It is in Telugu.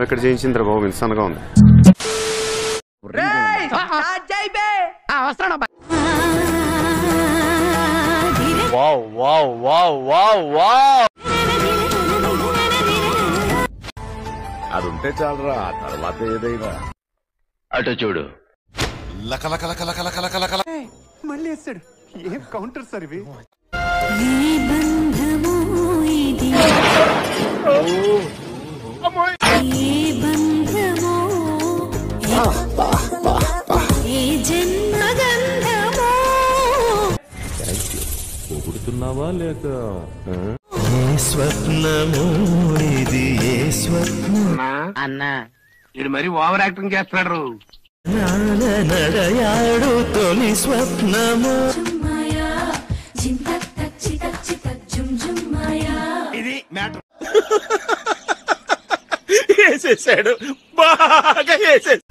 ఇక్కడ చేయించిందిరా బాబు ఇన్సాన్గా ఉంది. అది ఉంటే చాలరా, తర్వాత ఏదైనా. అటు చూడు. మళ్ళీ వేస్తాడు. ఏం కౌంటర్ సార్ ఇవి? పొగుడుతున్నావా లేక స్వప్నము ఇది ఏ స్వప్నం అన్నా ఇది మరి ఓవర్ యాక్టింగ్ చేస్తున్నాడు. నడయాడు తొలి స్వప్నము. ఇది మ్యాటర్. వేసేసాడు, బాగా వేసేసాడు.